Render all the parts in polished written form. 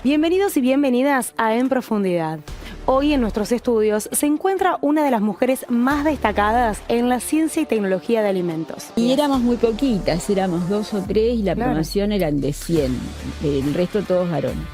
Bienvenidos y bienvenidas a En Profundidad. Hoy en nuestros estudios se encuentra una de las mujeres más destacadas en la ciencia y tecnología de alimentos. Y éramos muy poquitas, éramos 2 o 3 y la promoción eran de 100, el resto todos varones.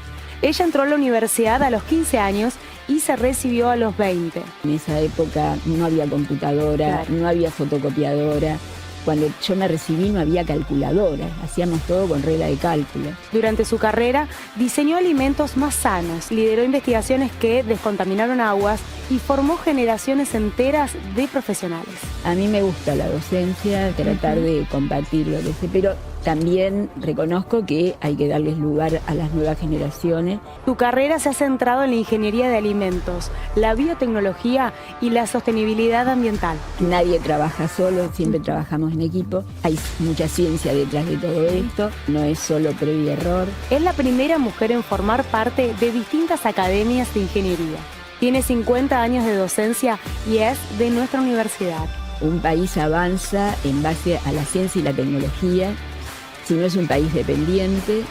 Ella entró a la universidad a los 15 años y se recibió a los 20. En esa época no había computadora, no había fotocopiadora. Cuando yo me recibí no había calculadora, hacíamos todo con regla de cálculo. Durante su carrera diseñó alimentos más sanos, lideró investigaciones que descontaminaron aguas y formó generaciones enteras de profesionales. A mí me gusta la docencia, tratar de compartir lo que sé, pero también reconozco que hay que darles lugar a las nuevas generaciones. Su carrera se ha centrado en la ingeniería de alimentos, la biotecnología y la sostenibilidad ambiental. Nadie trabaja solo, siempre trabajamos en equipo. Hay mucha ciencia detrás de todo esto, no es solo prueba y error. Es la primera mujer en formar parte de distintas academias de ingeniería. Tiene 50 años de docencia y es de nuestra universidad. Un país avanza en base a la ciencia y la tecnología. Si no es un país dependiente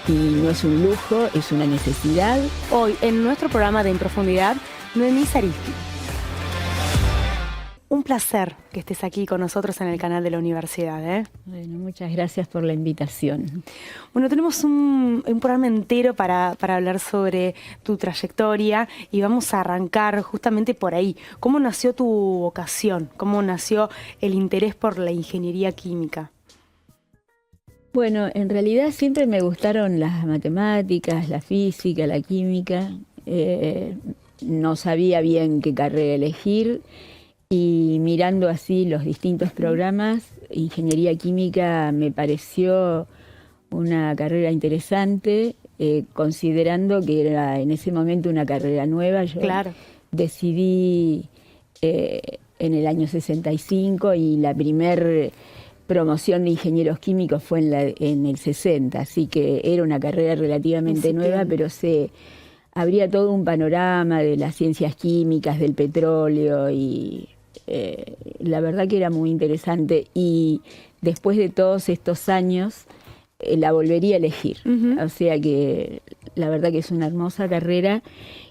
y no es un lujo, es una necesidad. Hoy, en nuestro programa de En Profundidad, Noemí Saristi. Un placer que estés aquí con nosotros en el canal de la universidad. Bueno, muchas gracias por la invitación. Bueno, tenemos un programa entero para hablar sobre tu trayectoria y vamos a arrancar justamente por ahí. ¿Cómo nació tu vocación? ¿Cómo nació el interés por la ingeniería química? Bueno, en realidad siempre me gustaron las matemáticas, la física, la química. No sabía bien qué carrera elegir y mirando así los distintos programas, ingeniería química me pareció una carrera interesante, considerando que era en ese momento una carrera nueva. Yo decidí en el año 65 y la primer promoción de ingenieros químicos fue en el 60, así que era una carrera relativamente nueva, pero se abría todo un panorama de las ciencias químicas, del petróleo, y la verdad que era muy interesante. Y después de todos estos años, la volvería a elegir. O sea que la verdad que es una hermosa carrera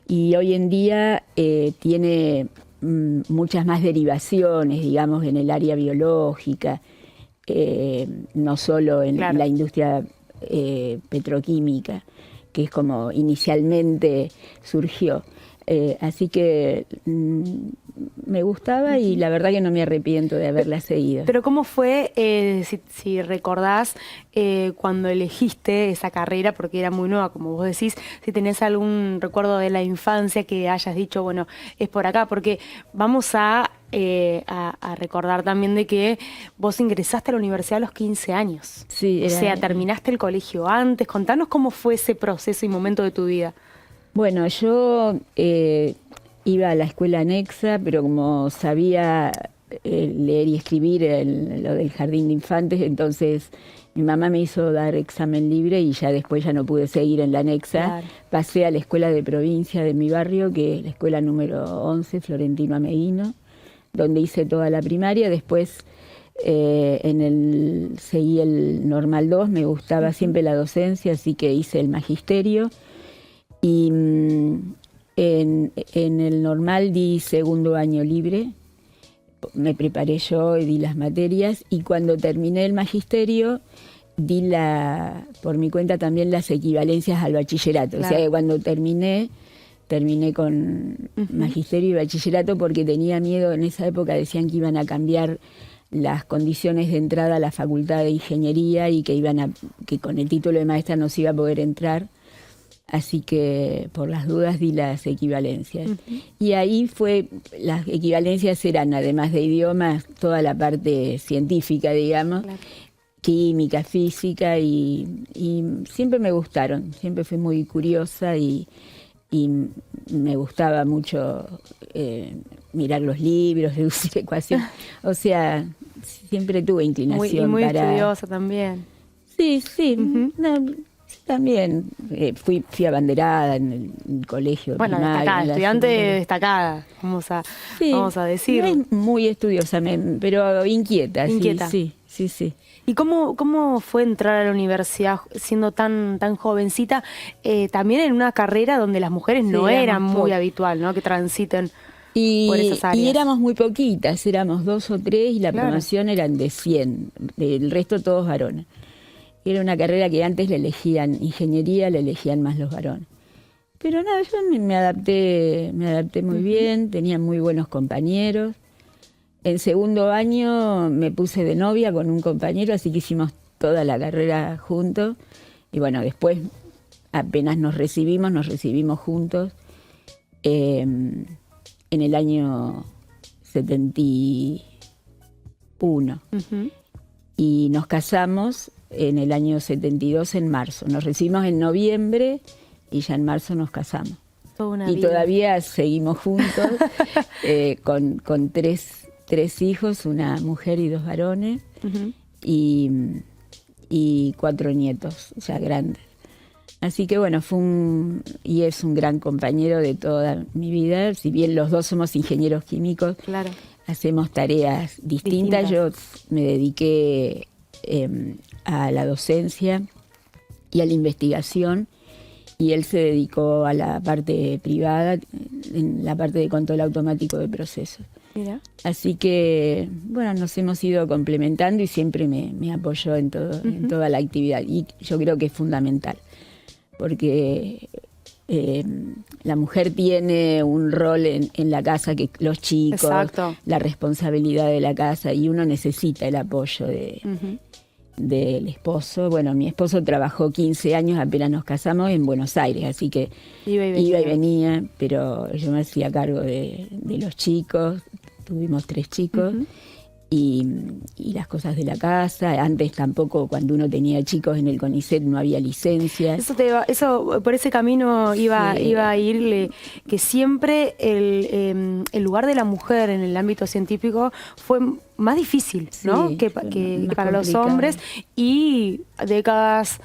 y hoy en día tiene muchas más derivaciones, digamos, en el área biológica. No solo en la industria petroquímica, que es como inicialmente surgió. Así que me gustaba y la verdad que no me arrepiento de haberla seguido. Pero ¿cómo fue, si recordás, cuando elegiste esa carrera, porque era muy nueva, como vos decís, si tenés algún recuerdo de la infancia que hayas dicho, bueno, es por acá? Porque vamos a recordar también de que vos ingresaste a la universidad a los 15 años. Sí, o sea, terminaste el colegio antes. Contanos cómo fue ese proceso y momento de tu vida. Bueno, yo iba a la escuela anexa, pero como sabía leer y escribir lo del jardín de infantes, entonces mi mamá me hizo dar examen libre y ya después ya no pude seguir en la anexa. Pasé a la escuela de provincia de mi barrio, que es la escuela número 11, Florentino Ameguino, donde hice toda la primaria. Después seguí el Normal 2, me gustaba siempre la docencia, así que hice el magisterio. Y en el Normal di segundo año libre, me preparé yo y di las materias, y cuando terminé el magisterio di por mi cuenta también las equivalencias al bachillerato. O sea que cuando terminé con magisterio y bachillerato porque tenía miedo. En esa época decían que iban a cambiar las condiciones de entrada a la facultad de ingeniería y que con el título de maestra no se iba a poder entrar. Así que por las dudas di las equivalencias. Y ahí las equivalencias eran, además de idiomas, toda la parte científica, digamos, química, física, y siempre me gustaron. Siempre fui muy curiosa y me gustaba mucho mirar los libros, deducir ecuaciones. O sea, siempre tuve inclinación muy estudiosa también. Sí. También fui abanderada en el colegio. Bueno, destacada, estudiante destacada, vamos a decir. No es muy estudiosa, pero inquieta. Inquieta. Sí. sí, sí. ¿Y cómo fue entrar a la universidad siendo tan jovencita? También en una carrera donde las mujeres Sí, no eran éramos muy pocas. habitual, ¿no? Que transiten por esas Y áreas. éramos muy poquitas, éramos 2 o 3 y la Claro. promoción eran de 100, el resto todos varones. Era una carrera que antes le elegían ingeniería, le elegían más los varones. Pero nada, yo me adapté muy bien, tenía muy buenos compañeros. En segundo año me puse de novia con un compañero, así que hicimos toda la carrera juntos. Y bueno, después apenas nos recibimos juntos. En el año 71 Ujú. y nos casamos en el año 72 en marzo. Nos recibimos en noviembre y ya en marzo nos casamos. Toda una Y vida. todavía seguimos juntos con tres hijos, una mujer y 2 varones Ujú. y 4 nietos ya grandes. Así que bueno, y es un gran compañero de toda mi vida. Si bien los dos somos ingenieros químicos, Claro. hacemos tareas distintas. Yo me dediqué a la docencia y a la investigación y él se dedicó a la parte privada, en la parte de control automático de procesos. Mira. Así que, bueno, nos hemos ido complementando y siempre me apoyó en toda la actividad. Y yo creo que es fundamental, porque la mujer tiene un rol en la casa, que los chicos, Exacto. la responsabilidad de la casa, y uno necesita el apoyo Ujú. del esposo. Bueno, mi esposo trabajó 15 años, apenas nos casamos, en Buenos Aires, así que Iba y iba y venía. venía, pero yo me hacía cargo de los chicos, tuvimos 3 chicos, Ujú. y las cosas de la casa. Antes tampoco, cuando uno tenía chicos en el CONICET, no había licencias. Eso por ese camino iba Sí. a irle, que siempre el lugar de la mujer en el ámbito científico fue más difícil, ¿no? Sí, que fue que más para los complicado. hombres, y décadas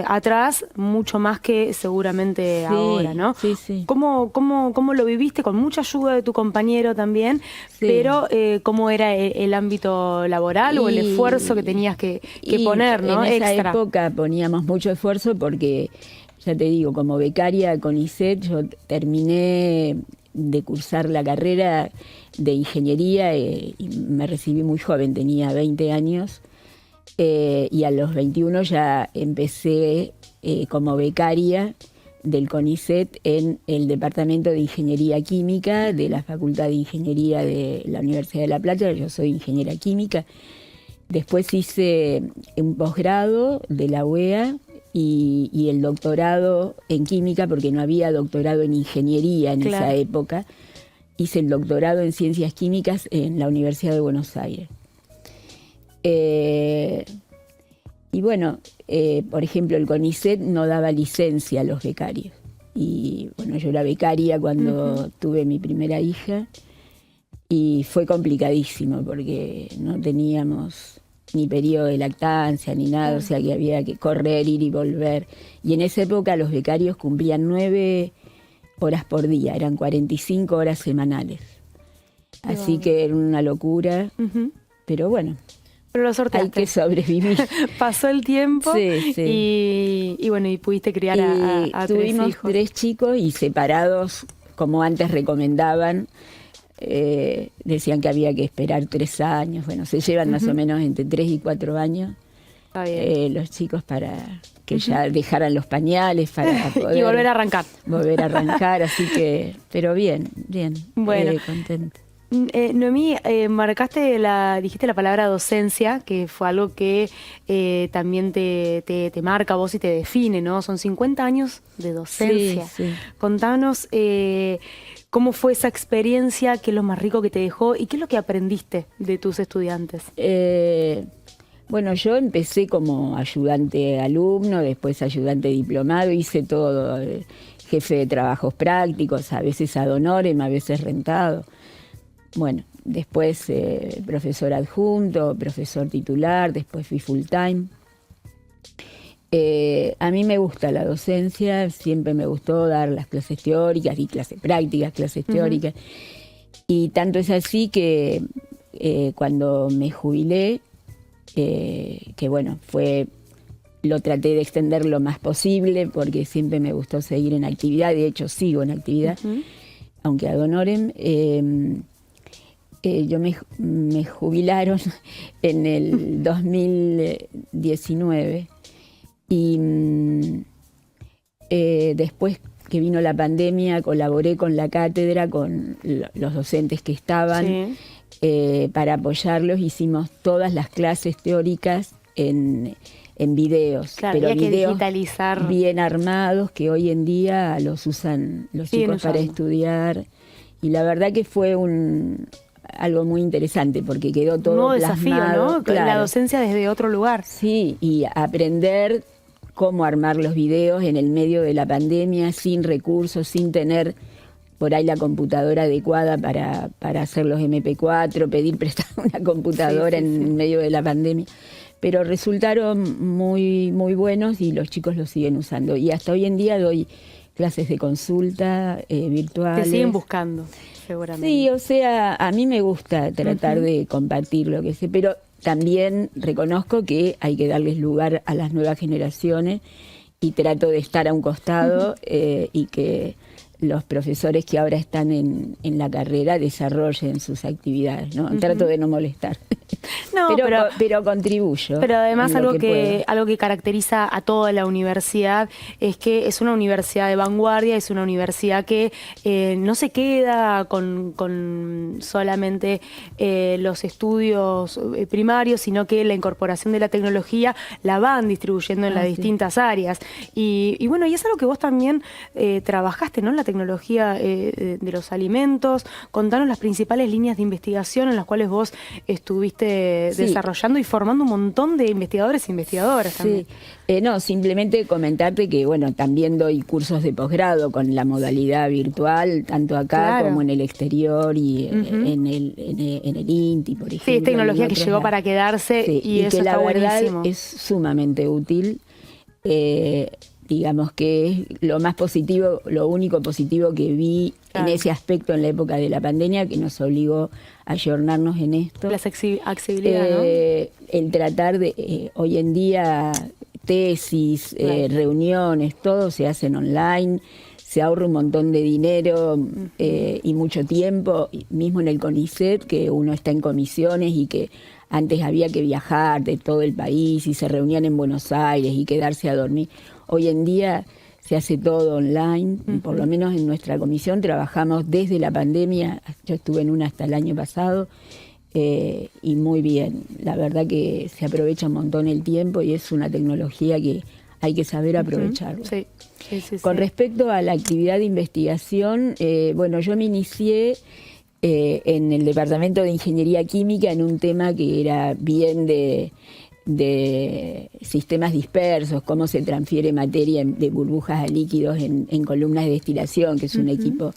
atrás mucho más que seguramente Sí, ahora, ¿no? sí, sí. ¿Cómo lo viviste? Con mucha ayuda de tu compañero también, Sí. pero ¿cómo era el ámbito laboral o el esfuerzo que tenías que poner, ¿no? En esa Extra. época poníamos mucho esfuerzo porque, ya te digo, como becaria CONICET, yo terminé de cursar la carrera de ingeniería y me recibí muy joven, tenía 20 años, y a los 21 ya empecé como becaria del CONICET en el Departamento de Ingeniería Química de la Facultad de Ingeniería de la Universidad de La Plata. Yo soy ingeniera química. Después hice un posgrado de la UEA y el doctorado en química, porque no había doctorado en ingeniería en Claro. esa época. Hice el doctorado en ciencias químicas en la Universidad de Buenos Aires. Y bueno, por ejemplo, el CONICET no daba licencia a los becarios. Y bueno, yo era becaria cuando tuve mi primera hija y fue complicadísimo porque no teníamos ni periodo de lactancia ni nada, o sea que había que correr, ir y volver. Y en esa época los becarios cumplían 9 horas por día, eran 45 horas semanales. Así que era una locura, Ujú. pero bueno, Pero lo hay sorteaste. que sobrevivir. Pasó el tiempo Sí, sí. y bueno, y pudiste criar a 3 tuvimos hijos. 3 chicos y separados, como antes recomendaban. Decían que había que esperar 3 años. Bueno, se llevan más o menos entre 3 y 4 años Está bien. los chicos para que ya dejaran los pañales para poder Y volver a arrancar. volver a arrancar. Así que, pero bien, Bueno. contenta. Noemí, dijiste la palabra docencia, que fue algo que también te marca a vos y te define, ¿no? Son 50 años de docencia. Sí, sí. Contanos cómo fue esa experiencia, qué es lo más rico que te dejó y qué es lo que aprendiste de tus estudiantes. Bueno, yo empecé como ayudante alumno, después ayudante diplomado, hice todo, jefe de trabajos prácticos, a veces ad honorem, a veces rentado. Bueno, después profesor adjunto, profesor titular, después fui full time. A mí me gusta la docencia, siempre me gustó dar las clases teóricas y clases prácticas, clases teóricas. Y tanto es así que cuando me jubilé, que bueno, lo traté de extender lo más posible porque siempre me gustó seguir en actividad, de hecho sigo en actividad, aunque ad honorem. Me jubilaron en el 2019 y después que vino la pandemia colaboré con la cátedra, con los docentes que estaban, para apoyarlos. Hicimos todas las clases teóricas en videos, claro, pero había que videos digitalizar. Bien armados que hoy en día los usan los chicos para estudiar. Y la verdad que fue algo muy interesante porque quedó todo nuevo plasmado. Desafío, ¿no? Claro. La docencia desde otro lugar. Sí, y aprender cómo armar los videos en el medio de la pandemia, sin recursos, sin tener por ahí la computadora adecuada para hacer los MP4, pedir prestar una computadora en medio de la pandemia. Pero resultaron muy, muy buenos y los chicos los siguen usando. Y hasta hoy en día doy clases de consulta virtuales. Te siguen buscando, seguramente. Sí, o sea, a mí me gusta tratar de compartir lo que sé, pero también reconozco que hay que darles lugar a las nuevas generaciones y trato de estar a un costado y que los profesores que ahora están en la carrera desarrollen sus actividades, ¿no? Trato de no molestar. No, pero contribuyo. Pero además algo que caracteriza a toda la universidad es que es una universidad de vanguardia, es una universidad que no se queda con solamente los estudios primarios, sino que la incorporación de la tecnología la van distribuyendo en las distintas áreas. Y bueno, y es algo que vos también trabajaste, ¿no? La tecnología de los alimentos. Contanos las principales líneas de investigación en las cuales vos estuviste desarrollando y formando un montón de investigadores e investigadoras también. No, simplemente comentarte que, bueno, también doy cursos de posgrado con la modalidad virtual, tanto acá como en el exterior y en el INTI, por ejemplo. Sí, es tecnología que llegó para quedarse y eso que está buenísimo. buenísimo. Es sumamente útil. Digamos que es lo más positivo, lo único positivo que vi en ese aspecto en la época de la pandemia, que nos obligó a ayornarnos en esto. La accesibilidad, ¿no? El tratar de, hoy en día, tesis, reuniones, todo se hacen online, se ahorra un montón de dinero y mucho tiempo, mismo en el CONICET, que uno está en comisiones y que antes había que viajar de todo el país y se reunían en Buenos Aires y quedarse a dormir. Hoy en día se hace todo online, por lo menos en nuestra comisión trabajamos desde la pandemia, yo estuve en una hasta el año pasado, y muy bien. La verdad que se aprovecha un montón el tiempo y es una tecnología que hay que saber aprovecharla. Con respecto a la actividad de investigación, bueno, yo me inicié en el Departamento de Ingeniería Química en un tema que era bien de sistemas dispersos, cómo se transfiere materia de burbujas a líquidos en columnas de destilación, que es un equipo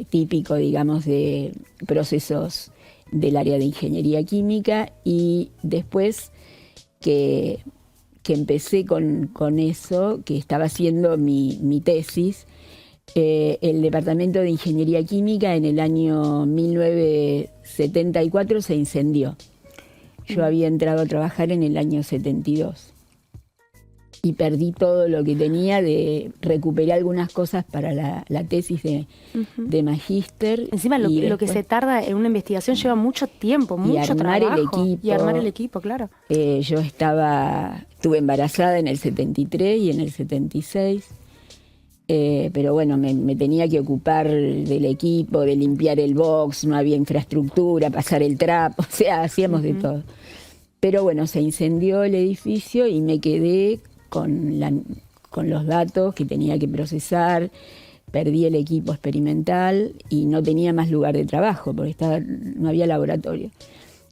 típico, digamos, de procesos del área de ingeniería química. Y después que empecé con eso, que estaba haciendo mi tesis, el Departamento de Ingeniería Química en el año 1974 se incendió. Yo había entrado a trabajar en el año 72 y perdí todo lo que tenía, recuperé algunas cosas para la tesis de magíster. Encima lo que se tarda en una investigación lleva mucho tiempo, mucho trabajo. Y armar el equipo, claro. Yo estuve embarazada en el 73 y en el 76. Pero bueno, me tenía que ocupar del equipo, de limpiar el box, no había infraestructura, pasar el trapo, o sea, hacíamos de todo. Pero bueno, se incendió el edificio y me quedé con los datos que tenía que procesar, perdí el equipo experimental y no tenía más lugar de trabajo porque no había laboratorio.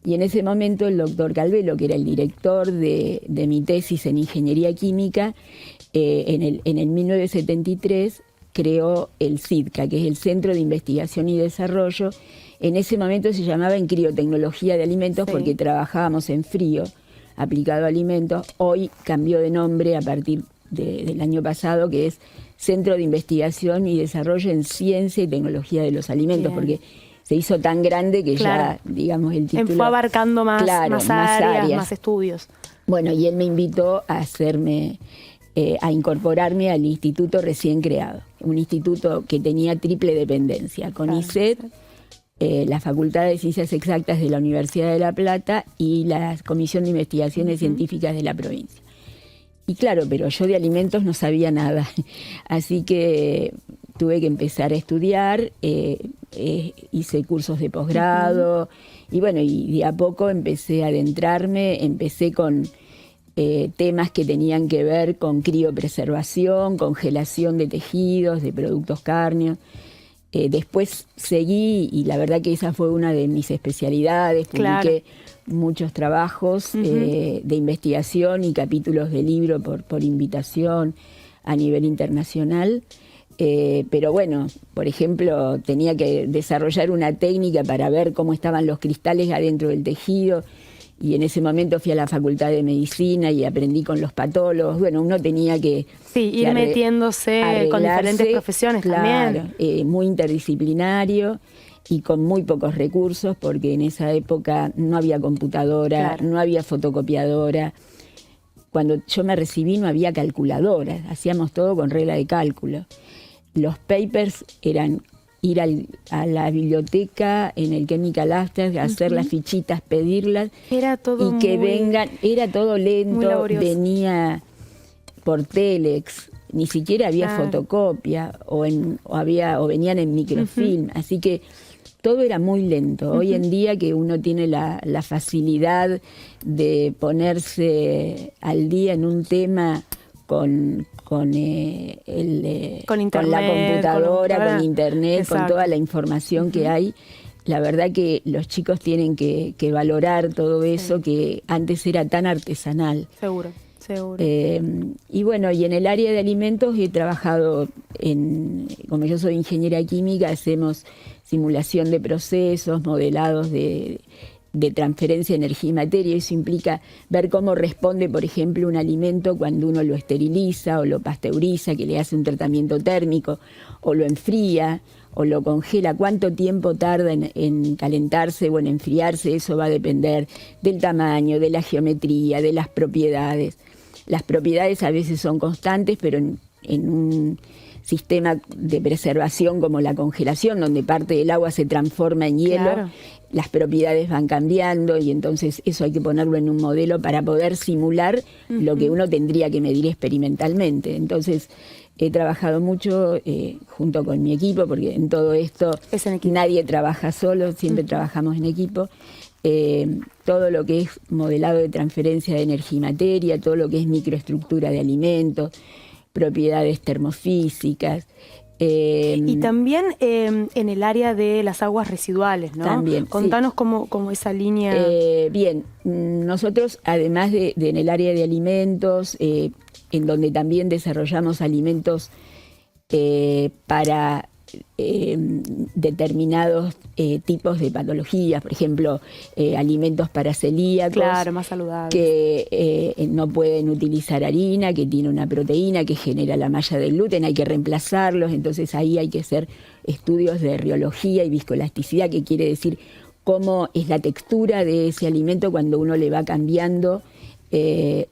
Y en ese momento el doctor Calvelo, que era el director de mi tesis en Ingeniería Química, en el 1973 creó el CIDCA, que es el Centro de Investigación y Desarrollo. En ese momento se llamaba en criotecnología de alimentos porque trabajábamos en frío aplicado a alimentos. Hoy cambió de nombre a partir del año pasado, que es Centro de Investigación y Desarrollo en Ciencia y Tecnología de los Alimentos, porque se hizo tan grande que Claro. ya, digamos, el título... Fue abarcando más, Claro, más más áreas, áreas. más estudios. Bueno, y él me invitó a hacerme, a incorporarme al instituto recién creado, un instituto que tenía triple dependencia, CONICET, la Facultad de Ciencias Exactas de la Universidad de La Plata y la Comisión de Investigaciones Científicas de la provincia. Y claro, pero yo de alimentos no sabía nada, así que tuve que empezar a estudiar, hice cursos de posgrado, y bueno, y de a poco empecé a adentrarme, empecé con temas que tenían que ver con criopreservación, congelación de tejidos, de productos cárneos. Después seguí, y la verdad que esa fue una de mis especialidades, publiqué muchos trabajos de investigación y capítulos de libro por invitación a nivel internacional. Pero bueno, por ejemplo, tenía que desarrollar una técnica para ver cómo estaban los cristales adentro del tejido, y en ese momento fui a la Facultad de Medicina y aprendí con los patólogos. Bueno, uno tenía que... Sí, ir metiéndose con diferentes profesiones también. Muy interdisciplinario y con muy pocos recursos, porque en esa época no había computadora, no había fotocopiadora. Cuando yo me recibí no había calculadora, hacíamos todo con regla de cálculo. Los papers eran ir a la biblioteca en el Chemical Abstract, hacer las fichitas, pedirlas, era todo y que muy, vengan, era todo lento, venía por telex, ni siquiera había fotocopia, o venían en microfilm, así que todo era muy lento. Hoy en día que uno tiene la facilidad de ponerse al día en un tema con la computadora, con internet, con toda la información que hay. La verdad que los chicos tienen que valorar todo eso que antes era tan artesanal. Seguro. Y bueno, y en el área de alimentos he trabajado como yo soy ingeniera química, hacemos simulación de procesos, modelados de transferencia de energía y materia. Eso implica ver cómo responde, por ejemplo, un alimento cuando uno lo esteriliza o lo pasteuriza, que le hace un tratamiento térmico, o lo enfría, o lo congela. ¿Cuánto tiempo tarda en calentarse o en enfriarse? Eso va a depender del tamaño, de la geometría, de las propiedades. Las propiedades a veces son constantes, pero en un sistema de preservación como la congelación, donde parte del agua se transforma en hielo, las propiedades van cambiando, y entonces eso hay que ponerlo en un modelo para poder simular lo que uno tendría que medir experimentalmente. Entonces he trabajado mucho junto con mi equipo, porque en todo esto nadie trabaja solo, siempre trabajamos en equipo. Todo lo que es modelado de transferencia de energía y materia, todo lo que es microestructura de alimentos, propiedades termofísicas. Y también en el área de las aguas residuales, ¿no? También, contanos cómo esa línea... Bien, nosotros además de en el área de alimentos, en donde también desarrollamos alimentos para determinados tipos de patologías, por ejemplo, alimentos para celíacos, más saludables, que no pueden utilizar harina, que tiene una proteína que genera la malla del gluten, hay que reemplazarlos. Entonces ahí hay que hacer estudios de riología y viscoelasticidad, que quiere decir cómo es la textura de ese alimento cuando uno le va cambiando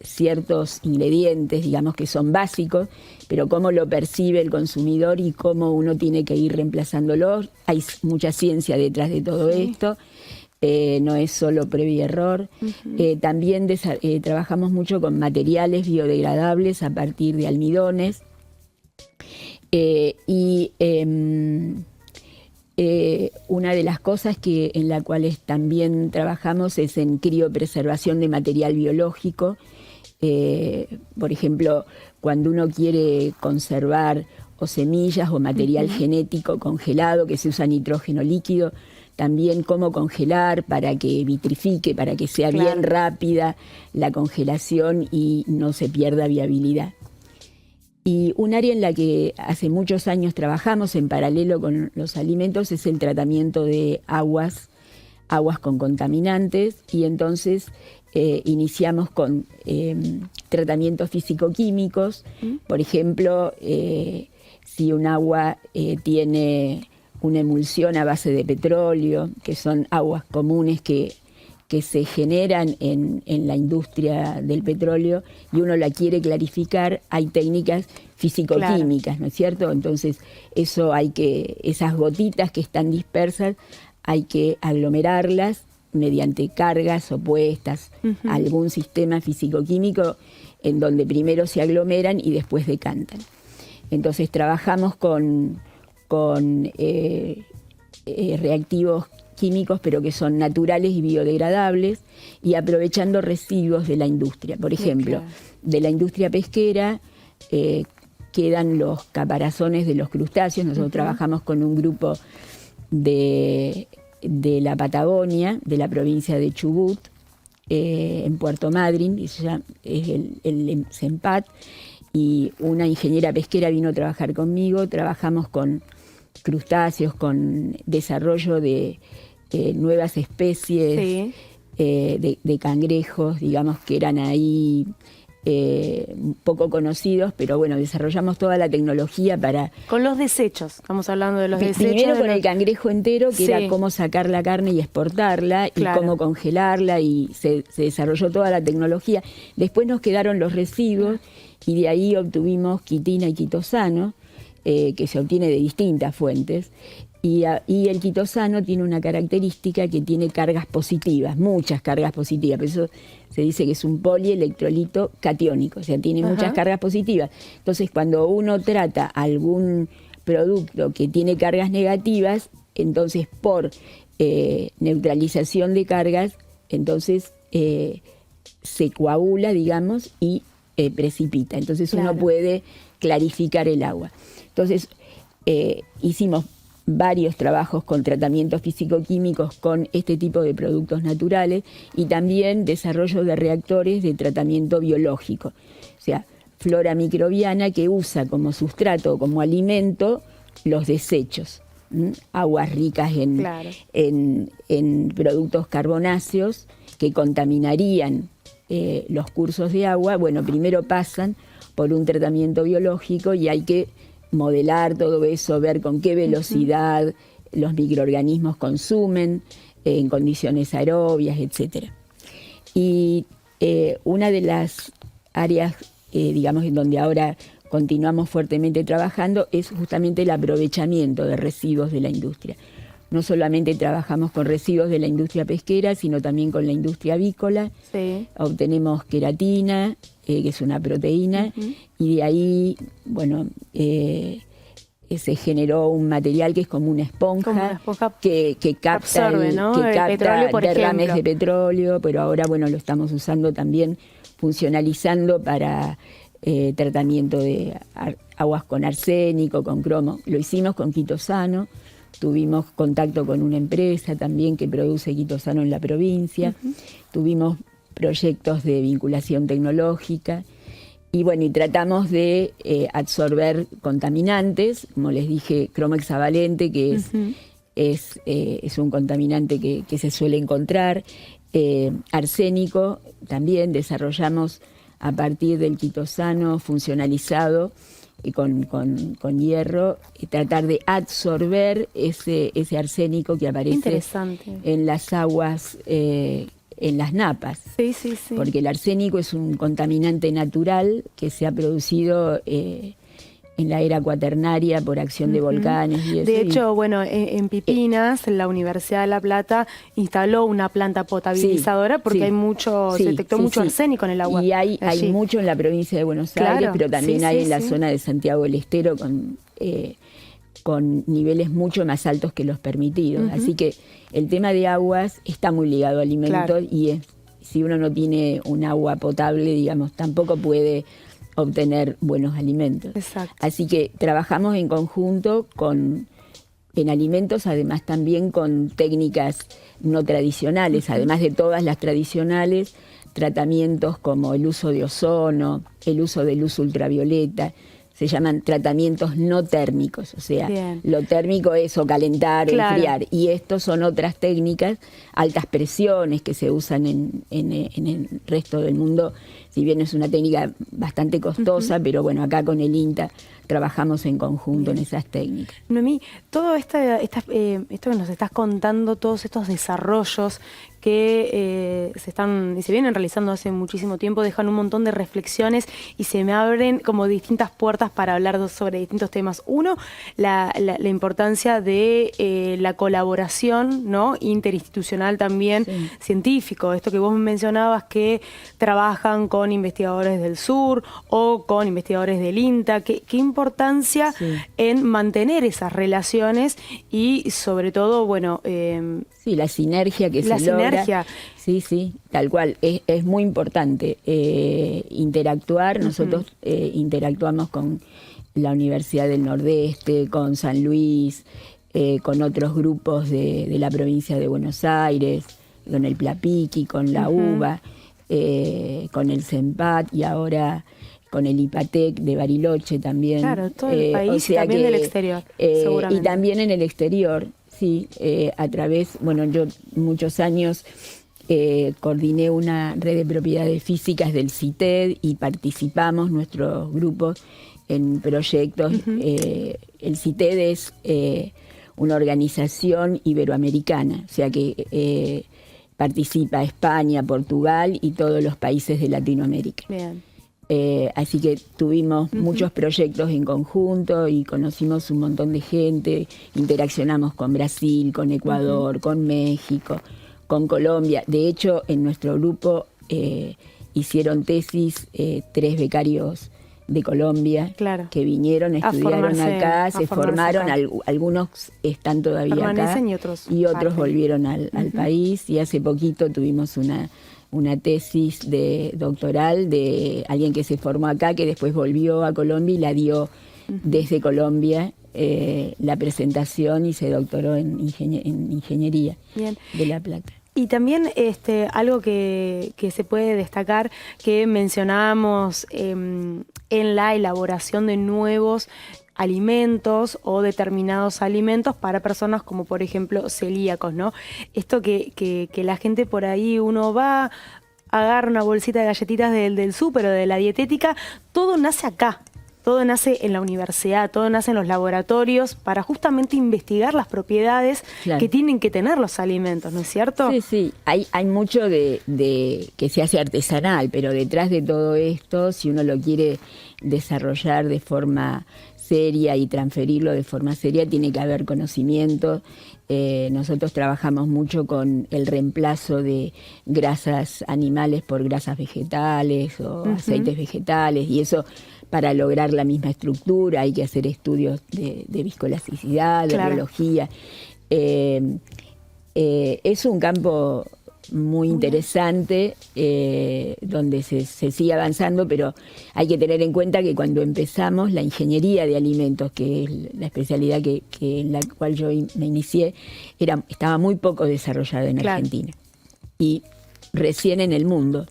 ciertos ingredientes, digamos, que son básicos, pero cómo lo percibe el consumidor y cómo uno tiene que ir reemplazándolos. Hay mucha ciencia detrás de todo esto, no es solo prueba y error. También trabajamos mucho con materiales biodegradables a partir de almidones. Una de las cosas en las cuales también trabajamos es en criopreservación de material biológico. Por ejemplo, cuando uno quiere conservar o semillas o material genético congelado, que se usa nitrógeno líquido, también cómo congelar para que vitrifique, para que sea bien rápida la congelación y no se pierda viabilidad. Y un área en la que hace muchos años trabajamos en paralelo con los alimentos es el tratamiento de aguas con contaminantes, y entonces iniciamos con tratamientos físico-químicos. Por ejemplo, si un agua tiene una emulsión a base de petróleo, que son aguas comunes que se generan en la industria del petróleo y uno la quiere clarificar. Hay técnicas físico-químicas, ¿no es cierto? Entonces, esas gotitas que están dispersas, hay que aglomerarlas mediante cargas opuestas, algún sistema físico-químico en donde primero se aglomeran y después decantan. Entonces, trabajamos con reactivos químicos, pero que son naturales y biodegradables, y aprovechando residuos de la industria. Por ejemplo, de la industria pesquera quedan los caparazones de los crustáceos. Nosotros trabajamos con un grupo de la Patagonia, de la provincia de Chubut, en Puerto Madryn, es el CEMPAT, y una ingeniera pesquera vino a trabajar conmigo. Trabajamos con crustáceos, con desarrollo de nuevas especies de cangrejos, digamos, que eran ahí poco conocidos, pero bueno, desarrollamos toda la tecnología para... Con los desechos, estamos hablando de los desechos. Primero con el cangrejo entero, que era cómo sacar la carne y exportarla, y cómo congelarla, y se desarrolló toda la tecnología. Después nos quedaron los residuos, y de ahí obtuvimos quitina y quitosano, que se obtiene de distintas fuentes. Y el quitosano tiene una característica que tiene cargas positivas, muchas cargas positivas, por eso se dice que es un polielectrolito catiónico, o sea, tiene muchas cargas positivas. Entonces, cuando uno trata algún producto que tiene cargas negativas, entonces por neutralización de cargas, entonces se coagula, digamos, y precipita. Entonces uno puede clarificar el agua. Entonces, hicimos varios trabajos con tratamientos físico-químicos con este tipo de productos naturales, y también desarrollo de reactores de tratamiento biológico, o sea, flora microbiana que usa como sustrato, como alimento, los desechos, aguas ricas en productos carbonáceos que contaminarían los cursos de agua. Bueno, primero pasan por un tratamiento biológico y hay que modelar todo eso, ver con qué velocidad los microorganismos consumen, en condiciones aerobias, etc. Y una de las áreas, digamos, en donde ahora continuamos fuertemente trabajando es justamente el aprovechamiento de residuos de la industria. No solamente trabajamos con residuos de la industria pesquera, sino también con la industria avícola. Obtenemos queratina, que es una proteína, y de ahí, bueno, se generó un material que es como una esponja que capta, absorbe, ¿no? que capta petróleo, por derrames ejemplo. de petróleo, pero ahora, bueno, lo estamos usando también, funcionalizando para tratamiento de aguas con arsénico, con cromo. Lo hicimos con quitosano. Tuvimos contacto con una empresa también que produce quitosano en la provincia. Tuvimos proyectos de vinculación tecnológica. Y bueno, y tratamos de absorber contaminantes, como les dije, cromo hexavalente, que es un contaminante que se suele encontrar. Arsénico también desarrollamos a partir del quitosano funcionalizado, con hierro, y tratar de absorber ese arsénico que aparece en las aguas, en las napas. Porque el arsénico es un contaminante natural que se ha producido en la era cuaternaria por acción de volcanes y eso. De hecho, bueno, en Pipinas, la Universidad de La Plata instaló una planta potabilizadora porque hay mucho, se detectó mucho arsénico en el agua. Y hay mucho en la provincia de Buenos Aires, pero también hay en la zona de Santiago del Estero con niveles mucho más altos que los permitidos. Así que el tema de aguas está muy ligado a alimentos, y si uno no tiene un agua potable, digamos, tampoco puede obtener buenos alimentos. Así que trabajamos en conjunto en alimentos, además también con técnicas no tradicionales, además de todas las tradicionales, tratamientos como el uso de ozono, el uso de luz ultravioleta. O se llaman tratamientos no térmicos, o sea, Bien. lo térmico es o calentar o Claro. enfriar, y estos son otras técnicas, altas presiones que se usan en el resto del mundo, si bien es una técnica bastante costosa, pero bueno, acá con el INTA trabajamos en conjunto en esas técnicas. Noemí, todo esto que nos estás contando, todos estos desarrollos que se vienen realizando hace muchísimo tiempo, dejan un montón de reflexiones y se me abren como distintas puertas para hablar sobre distintos temas. Uno, la importancia de la colaboración, ¿no?, interinstitucional también, Sí. científico. Esto que vos mencionabas, que trabajan con investigadores del sur o con investigadores del INTA. ¿Qué importancia Sí. en mantener esas relaciones y sobre todo, bueno, Sí, la sinergia que la se logra. sinergia. Sí, sí, tal cual. Es muy importante interactuar. Nosotros interactuamos con la Universidad del Nordeste, con San Luis, con otros grupos de la provincia de Buenos Aires, con el Plapiqui, con la UBA, con el CEMPAT y ahora con el IPATEC de Bariloche también. Claro, todo el país y también del exterior, seguramente. Y también en el exterior, sí, a través, bueno, yo muchos años coordiné una red de propiedades físicas del CITED y participamos nuestros grupos en proyectos. El CITED es una organización iberoamericana, o sea que participa España, Portugal y todos los países de Latinoamérica. Bien. Así que tuvimos muchos proyectos en conjunto y conocimos un montón de gente, interaccionamos con Brasil, con Ecuador, con México, con Colombia. De hecho, en nuestro grupo hicieron tesis 3 becarios de Colombia, Claro. que vinieron, estudiaron acá, se formaron, acá. algunos están todavía Permanecen acá y otros parten. volvieron al país, y hace poquito tuvimos una tesis doctoral de alguien que se formó acá, que después volvió a Colombia y la dio desde Colombia la presentación, y se doctoró en ingeniería. Bien. De La Plata. Y también algo que se puede destacar, que mencionábamos en la elaboración de nuevos alimentos o determinados alimentos para personas como por ejemplo celíacos, ¿no? Esto que la gente por ahí, uno va, agarra una bolsita de galletitas del súper o de la dietética, todo nace acá. Todo nace en la universidad, todo nace en los laboratorios para justamente investigar las propiedades que tienen que tener los alimentos, ¿no es cierto? Sí, sí. Hay mucho de que se hace artesanal, pero detrás de todo esto, si uno lo quiere desarrollar de forma seria y transferirlo de forma seria, tiene que haber conocimiento. Nosotros trabajamos mucho con el reemplazo de grasas animales por grasas vegetales o aceites vegetales, y eso para lograr la misma estructura hay que hacer estudios de viscoelasticidad, de biología. Es un campo muy interesante donde se sigue avanzando, pero hay que tener en cuenta que cuando empezamos la ingeniería de alimentos, que es la especialidad en la cual yo me inicié, estaba muy poco desarrollada en Argentina y recién en el mundo.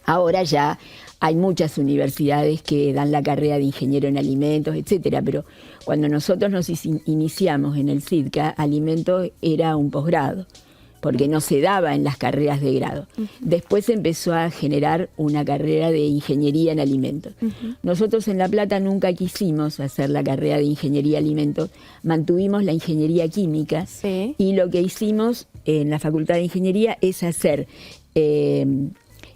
Ahora ya hay muchas universidades que dan la carrera de ingeniero en alimentos, etcétera, pero cuando nosotros nos iniciamos en el CIDCA, alimentos era un posgrado, porque no se daba en las carreras de grado. Después se empezó a generar una carrera de ingeniería en alimentos. Nosotros en La Plata nunca quisimos hacer la carrera de ingeniería en alimentos, mantuvimos la ingeniería química, y lo que hicimos en la Facultad de Ingeniería es hacer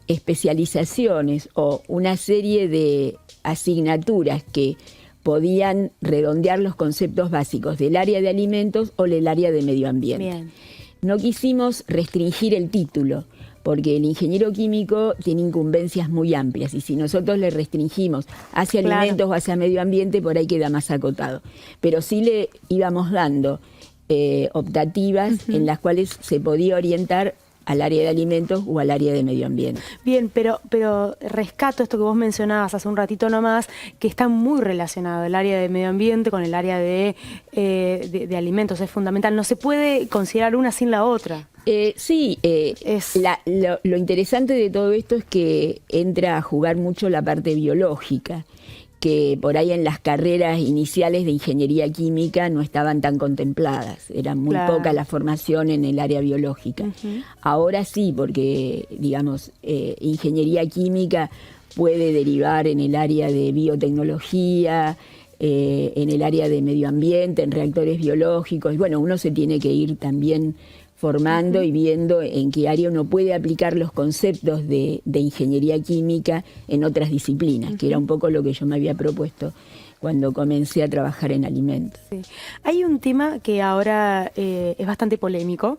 especializaciones o una serie de asignaturas que podían redondear los conceptos básicos del área de alimentos o del área de medio ambiente. Bien. No quisimos restringir el título, porque el ingeniero químico tiene incumbencias muy amplias, y si nosotros le restringimos hacia alimentos o hacia medio ambiente, por ahí queda más acotado. Pero sí le íbamos dando optativas en las cuales se podía orientar al área de alimentos o al área de medio ambiente. Bien, pero rescato esto que vos mencionabas hace un ratito nomás, que está muy relacionado el área de medio ambiente con el área de alimentos, es fundamental. No se puede considerar una sin la otra. Sí, lo interesante de todo esto es que entra a jugar mucho la parte biológica, que por ahí en las carreras iniciales de ingeniería química no estaban tan contempladas, era muy poca la formación en el área biológica. Ahora sí, porque digamos, ingeniería química puede derivar en el área de biotecnología, en el área de medio ambiente, en reactores biológicos, y bueno, uno se tiene que ir también formando y viendo en qué área uno puede aplicar los conceptos de ingeniería química en otras disciplinas, que era un poco lo que yo me había propuesto cuando comencé a trabajar en alimentos. Sí. Hay un tema que ahora es bastante polémico,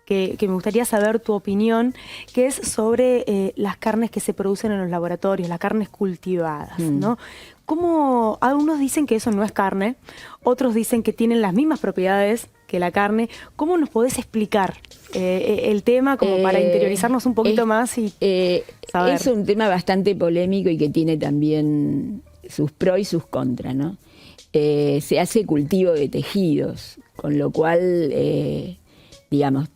que me gustaría saber tu opinión, que es sobre las carnes que se producen en los laboratorios, las carnes cultivadas, ¿no? ¿Cómo? Algunos dicen que eso no es carne, otros dicen que tienen las mismas propiedades que la carne. ¿Cómo nos podés explicar el tema como para interiorizarnos un poquito más y saber? Es un tema bastante polémico y que tiene también sus pros y sus contras, ¿no? Se hace cultivo de tejidos, con lo cual, digamos,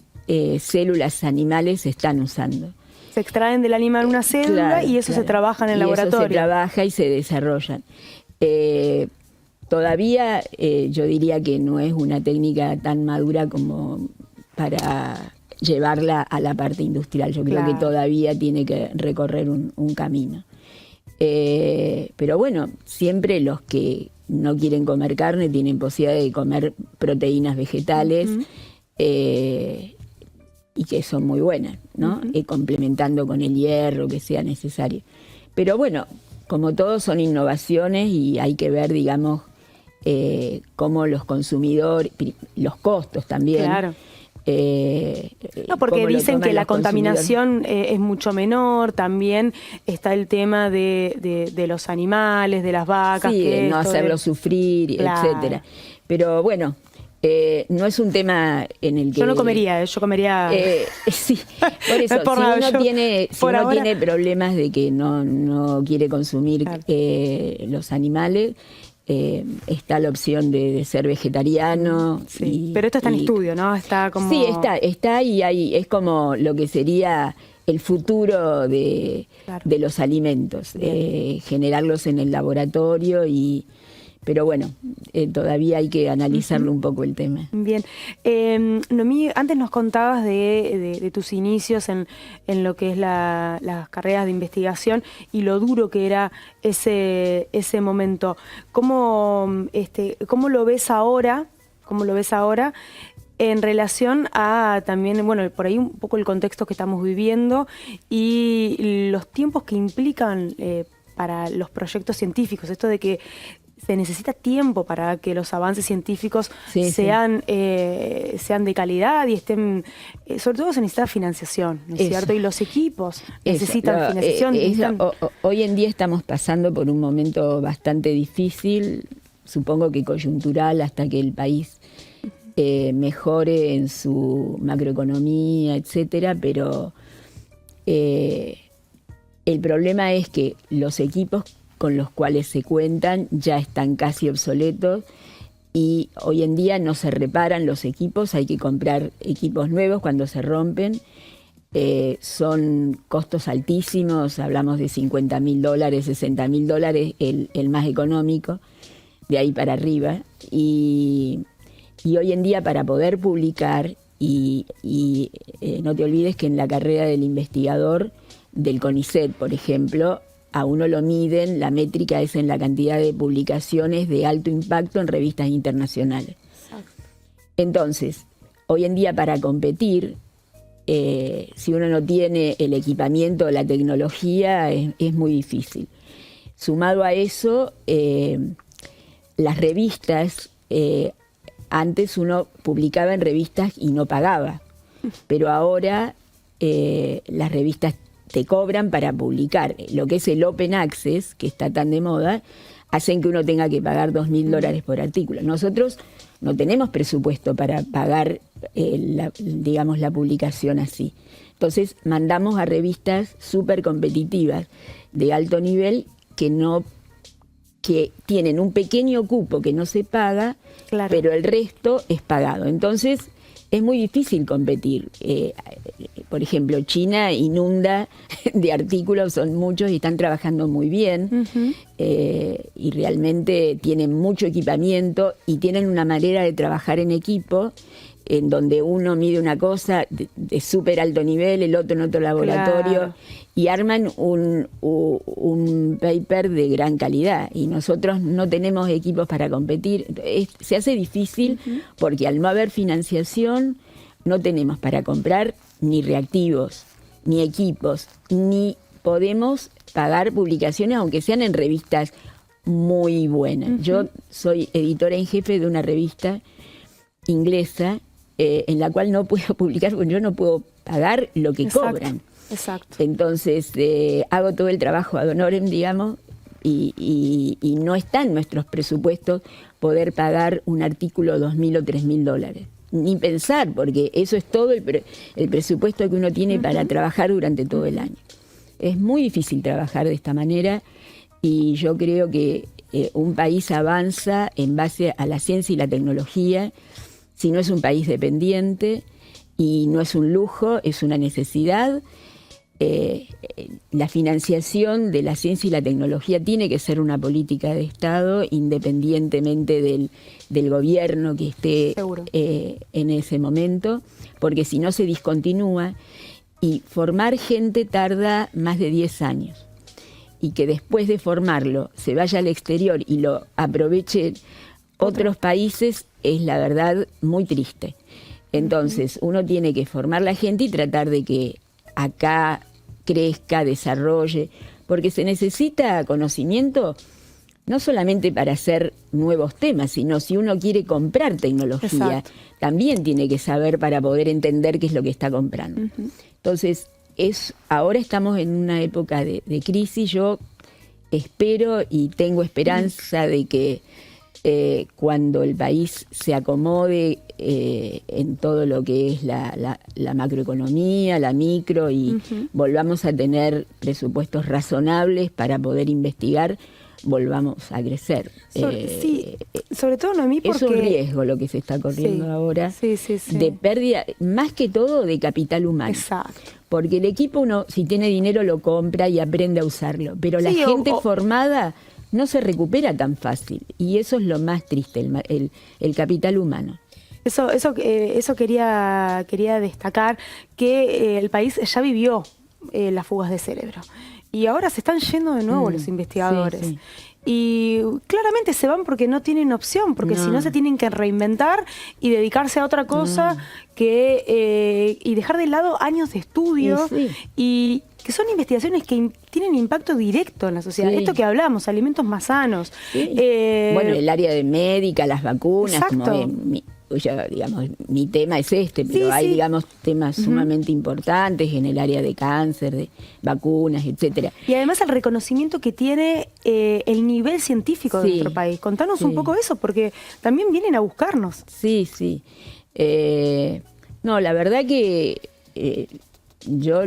células animales se están usando. Se extraen del animal una célula y eso se trabaja en el laboratorio. Eso se trabaja y se desarrollan. Todavía yo diría que no es una técnica tan madura como para llevarla a la parte industrial. Yo creo que todavía tiene que recorrer un camino. Pero bueno, siempre los que no quieren comer carne tienen posibilidad de comer proteínas vegetales y que son muy buenas, ¿no? Complementando con el hierro que sea necesario. Pero bueno, como todo son innovaciones y hay que ver, digamos, cómo los consumidores, los costos también. Claro. No, porque dicen que la contaminación es mucho menor, también está el tema de los animales, de las vacas. Sí, de no hacerlos sufrir, etcétera. Pero bueno, no es un tema en el que... Yo no comería, yo comería... sí, por eso, por si nada, uno, yo, tiene, si uno ahora... tiene problemas de que no quiere consumir los animales... está la opción de ser vegetariano. Sí, pero esto está en estudio, ¿no? Está como... Sí, está y hay, es como lo que sería el futuro de los alimentos, generarlos en el laboratorio pero bueno, todavía hay que analizarlo un poco el tema. Bien. Noemí, antes nos contabas de tus inicios en lo que es las carreras de investigación y lo duro que era ese momento. ¿Cómo lo ves ahora? ¿Cómo lo ves ahora? En relación a también, bueno, por ahí un poco el contexto que estamos viviendo y los tiempos que implican para los proyectos científicos. Esto de que se necesita tiempo para que los avances científicos sean de calidad y estén... sobre todo se necesita financiación, ¿no es cierto? Y los equipos necesitan financiación. Hoy en día estamos pasando por un momento bastante difícil, supongo que coyuntural, hasta que el país mejore en su macroeconomía, etcétera, pero el problema es que los equipos con los cuales se cuentan ya están casi obsoletos y hoy en día no se reparan los equipos, hay que comprar equipos nuevos cuando se rompen, son costos altísimos, hablamos de $50.000, $60.000, el más económico, de ahí para arriba, y hoy en día para poder publicar, no te olvides que en la carrera del investigador del CONICET, por ejemplo, a uno lo miden, la métrica es en la cantidad de publicaciones de alto impacto en revistas internacionales. Entonces, hoy en día para competir, si uno no tiene el equipamiento, la tecnología, es muy difícil. Sumado a eso, las revistas, antes uno publicaba en revistas y no pagaba, pero ahora las revistas te cobran para publicar. Lo que es el Open Access, que está tan de moda, hacen que uno tenga que pagar $2.000 por artículo. Nosotros no tenemos presupuesto para pagar, digamos, la publicación así. Entonces mandamos a revistas súper competitivas, de alto nivel, que tienen un pequeño cupo que no se paga, pero el resto es pagado. Entonces es muy difícil competir. Por ejemplo, China inunda de artículos, son muchos y están trabajando muy bien. Y realmente tienen mucho equipamiento y tienen una manera de trabajar en equipo en donde uno mide una cosa de súper alto nivel, el otro en otro laboratorio, claro, y arman un paper de gran calidad. Y nosotros no tenemos equipos para competir. Se hace difícil porque al no haber financiación no tenemos para comprar ni reactivos, ni equipos, ni podemos pagar publicaciones, aunque sean en revistas muy buenas. Yo soy editora en jefe de una revista inglesa en la cual no puedo publicar porque yo no puedo pagar lo que cobran. Exacto. Entonces hago todo el trabajo ad honorem, digamos, y no está en nuestros presupuestos poder pagar un artículo $2.000 o $3.000. Ni pensar, porque eso es todo el presupuesto que uno tiene para trabajar durante todo el año. Es muy difícil trabajar de esta manera y yo creo que un país avanza en base a la ciencia y la tecnología. Si no es un país dependiente y no es un lujo, es una necesidad. La financiación de la ciencia y la tecnología tiene que ser una política de Estado, independientemente del gobierno que esté en ese momento, porque si no se discontinúa, y formar gente tarda más de 10 años. Y que después de formarlo se vaya al exterior y lo aprovechen otros países, es la verdad muy triste. Entonces uno tiene que formar la gente y tratar de que acá crezca, desarrolle, porque se necesita conocimiento no solamente para hacer nuevos temas, sino si uno quiere comprar tecnología, también tiene que saber para poder entender qué es lo que está comprando. Entonces, ahora estamos en una época de crisis. Yo espero y tengo esperanza de que cuando el país se acomode en todo lo que es la macroeconomía, la micro, y volvamos a tener presupuestos razonables para poder investigar, volvamos a crecer. Sí, sobre todo Noemí, porque es un riesgo lo que se está corriendo ahora, de pérdida, más que todo de capital humano. Exacto. Porque el equipo, uno si tiene dinero lo compra y aprende a usarlo, pero la gente formada no se recupera tan fácil, y eso es lo más triste, el capital humano. Eso quería destacar, que el país ya vivió las fugas de cerebro y ahora se están yendo de nuevo los investigadores. Y claramente se van porque no tienen opción, porque si no se tienen que reinventar y dedicarse a otra cosa y dejar de lado años de estudio y que son investigaciones que tienen impacto directo en la sociedad. Esto que hablamos, alimentos más sanos. Bueno, el área de médica, las vacunas, como digamos, mi tema es pero hay, digamos, temas sumamente importantes en el área de cáncer, de vacunas, etcétera. Y además el reconocimiento que tiene el nivel científico de nuestro país. Contanos un poco eso, porque también vienen a buscarnos. No, la verdad que yo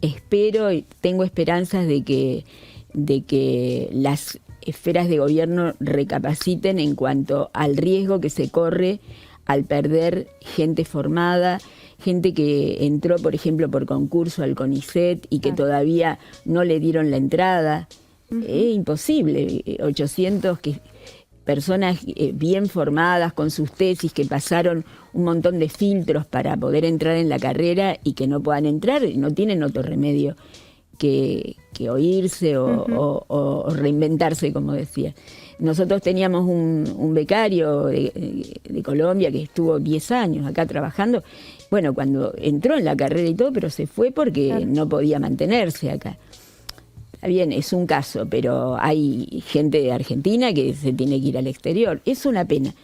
espero y tengo esperanzas de que las esferas de gobierno recapaciten en cuanto al riesgo que se corre al perder gente formada, gente que entró, por ejemplo, por concurso al CONICET y que todavía no le dieron la entrada. Es imposible, 800 personas bien formadas con sus tesis, que pasaron un montón de filtros para poder entrar en la carrera y que no puedan entrar, no tienen otro remedio que oírse o reinventarse, como decía. Nosotros teníamos un becario de Colombia que estuvo 10 años acá trabajando. Bueno, cuando entró en la carrera y todo, pero se fue porque no podía mantenerse acá. Está bien, es un caso, pero hay gente de Argentina que se tiene que ir al exterior. Es una pena,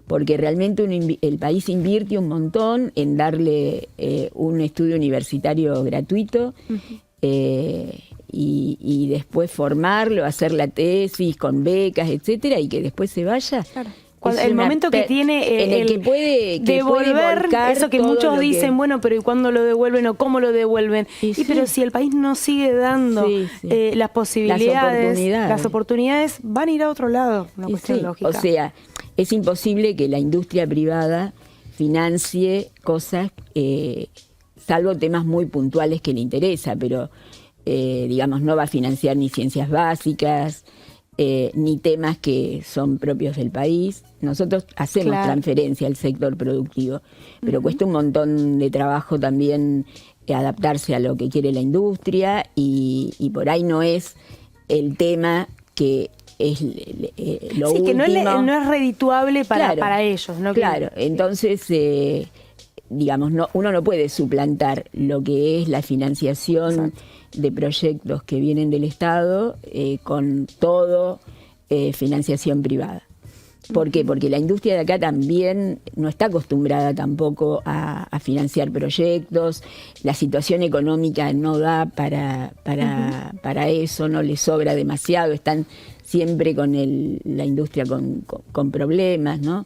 porque realmente el país invierte un montón en darle un estudio universitario gratuito, y después formarlo, hacer la tesis con becas, etcétera, y que después se vaya. El momento que tiene en el que puede devolver eso que muchos dicen, bueno, pero ¿y cuándo lo devuelven o cómo lo devuelven? Pero si el país no sigue dando las posibilidades, las oportunidades van a ir a otro lado, una cuestión lógica. O sea, es imposible que la industria privada financie cosas, salvo temas muy puntuales que le interesa, pero digamos, no va a financiar ni ciencias básicas, ni temas que son propios del país. Nosotros hacemos transferencia al sector productivo, pero cuesta un montón de trabajo también adaptarse a lo que quiere la industria y por ahí no es el tema que es lo último. Que no es redituable para ellos, ¿no? Claro, entonces, digamos, uno no puede suplantar lo que es la financiación de proyectos que vienen del Estado con todo financiación privada. ¿Por qué? Porque la industria de acá también no está acostumbrada tampoco a financiar proyectos, la situación económica no da para eso, no les sobra demasiado, están siempre con la industria con problemas, ¿no?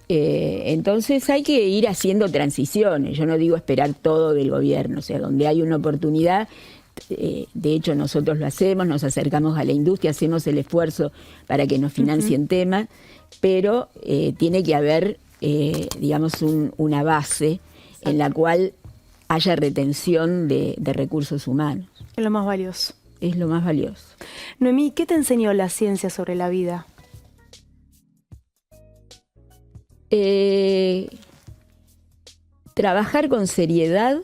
Entonces hay que ir haciendo transiciones, yo no digo esperar todo del gobierno, o sea, donde hay una oportunidad. De hecho nosotros lo hacemos, nos acercamos a la industria, hacemos el esfuerzo para que nos financien temas, pero tiene que haber, digamos, una base en la cual haya retención de recursos humanos. Es lo más valioso. Es lo más valioso. Noemí, ¿qué te enseñó la ciencia sobre la vida? Trabajar con seriedad,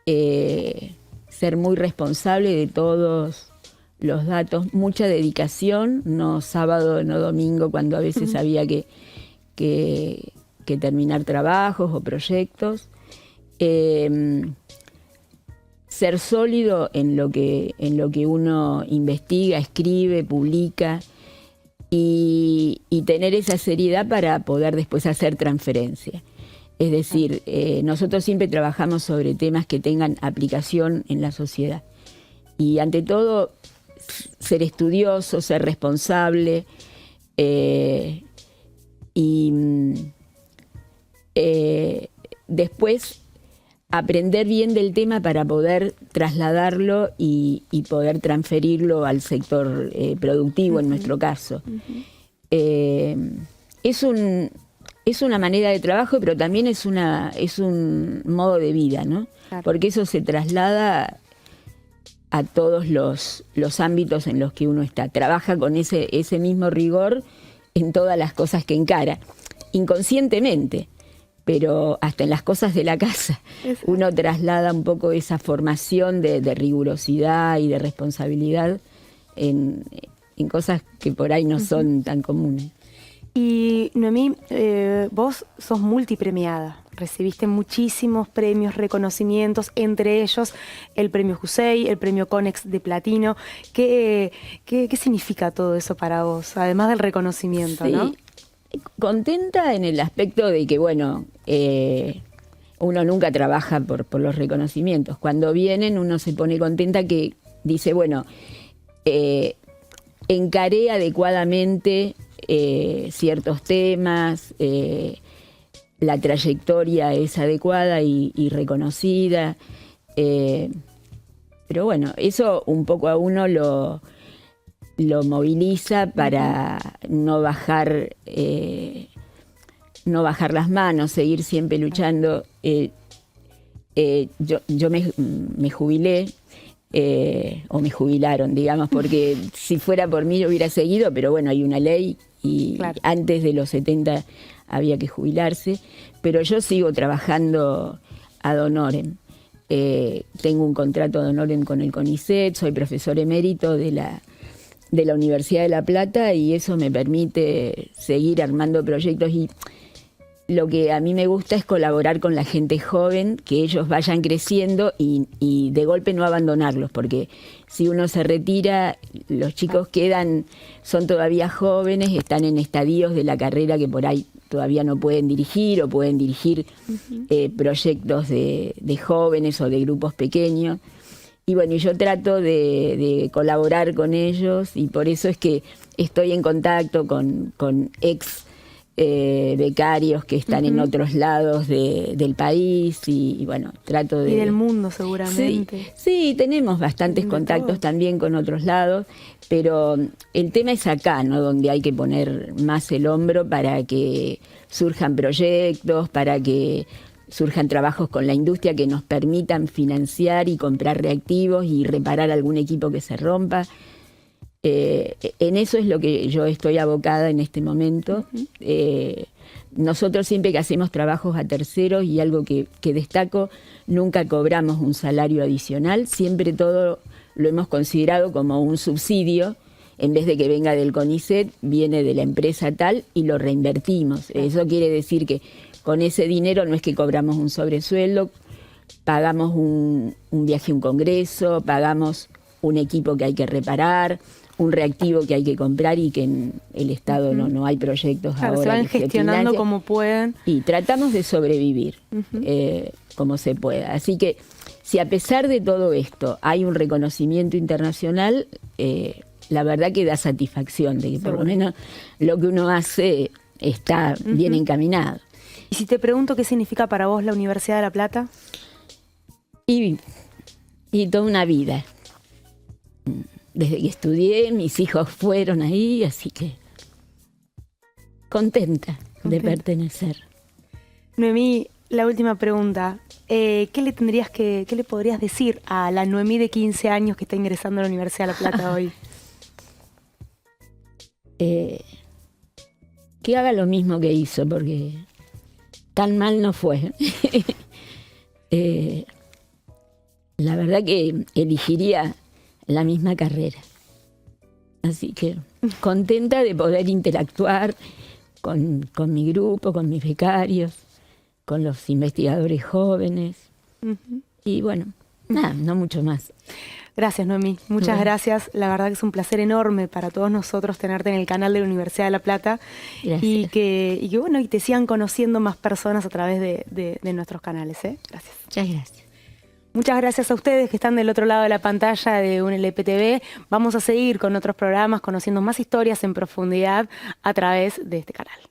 ser muy responsable de todos los datos, mucha dedicación, no sábado, no domingo, cuando a veces había que terminar trabajos o proyectos. Ser sólido en lo que uno investiga, escribe, publica y tener esa seriedad para poder después hacer transferencia. Es decir, nosotros siempre trabajamos sobre temas que tengan aplicación en la sociedad. Y ante todo, ser estudioso, ser responsable y después aprender bien del tema para poder trasladarlo y poder transferirlo al sector productivo, en nuestro caso. Es una manera de trabajo, pero también es un modo de vida, ¿no? Claro. Porque eso se traslada a todos los ámbitos en los que uno está. Trabaja con ese mismo rigor en todas las cosas que encara, inconscientemente, pero hasta en las cosas de la casa. Exacto. Uno traslada un poco esa formación de rigurosidad y de responsabilidad en cosas que por ahí no son tan comunes. Y Noemí, vos sos multipremiada, recibiste muchísimos premios, reconocimientos, entre ellos el premio Jusey, el premio Conex de Platino. ¿Qué significa todo eso para vos, además del reconocimiento, sí, ¿no? Contenta en el aspecto de que, bueno, uno nunca trabaja por los reconocimientos. Cuando vienen uno se pone contenta, que dice, bueno, encaré adecuadamente ciertos temas, la trayectoria es adecuada y reconocida, pero bueno, eso un poco a uno lo moviliza para no bajar las manos, seguir siempre luchando. Yo me jubilé, o me jubilaron, digamos, porque si fuera por mí yo hubiera seguido, pero bueno, hay una ley y claro, antes de los 70 había que jubilarse, pero yo sigo trabajando ad honorem. Tengo un contrato ad honorem con el CONICET, soy profesor emérito de la Universidad de La Plata y eso me permite seguir armando proyectos, y lo que a mí me gusta es colaborar con la gente joven, que ellos vayan creciendo y de golpe no abandonarlos, porque si uno se retira, los chicos son todavía jóvenes, están en estadios de la carrera que por ahí todavía no pueden dirigir, o pueden dirigir proyectos de jóvenes o de grupos pequeños. Y bueno, yo trato de colaborar con ellos, y por eso es que estoy en contacto con ex becarios que están en otros lados del país y bueno, trato de... Y del mundo seguramente. Sí, tenemos bastantes contactos también con otros lados, pero el tema es acá, ¿no? Donde hay que poner más el hombro para que surjan proyectos, para que surjan trabajos con la industria que nos permitan financiar y comprar reactivos y reparar algún equipo que se rompa. En eso es lo que yo estoy abocada en este momento. Nosotros siempre que hacemos trabajos a terceros, y algo que destaco, nunca cobramos un salario adicional, siempre todo lo hemos considerado como un subsidio. En vez de que venga del CONICET, viene de la empresa tal y lo reinvertimos. Eso quiere decir que con ese dinero no es que cobramos un sobresueldo, pagamos un viaje a un congreso, pagamos un equipo que hay que reparar, un reactivo que hay que comprar y que en el Estado no hay proyectos claro, ahora. Se van que gestionando como pueden. Y tratamos de sobrevivir como se pueda. Así que si a pesar de todo esto hay un reconocimiento internacional, la verdad que da satisfacción de que por lo menos lo que uno hace está bien encaminado. Y si te pregunto qué significa para vos la Universidad de La Plata. Y toda una vida. Desde que estudié, mis hijos fueron ahí, así que contenta de pertenecer. Noemí, la última pregunta. ¿Qué le podrías decir a la Noemí de 15 años que está ingresando a la Universidad de La Plata hoy? Que haga lo mismo que hizo, porque tan mal no fue. La verdad que elegiría la misma carrera. Así que contenta de poder interactuar con mi grupo, con mis becarios, con los investigadores jóvenes. Y bueno, nada, no mucho más. Gracias, Noemí. Muchas gracias. La verdad que es un placer enorme para todos nosotros tenerte en el canal de la Universidad de La Plata. Gracias. Y que te sigan conociendo más personas a través de nuestros canales. Gracias. Muchas gracias. Muchas gracias a ustedes que están del otro lado de la pantalla de UNLP TV. Vamos a seguir con otros programas, conociendo más historias en profundidad a través de este canal.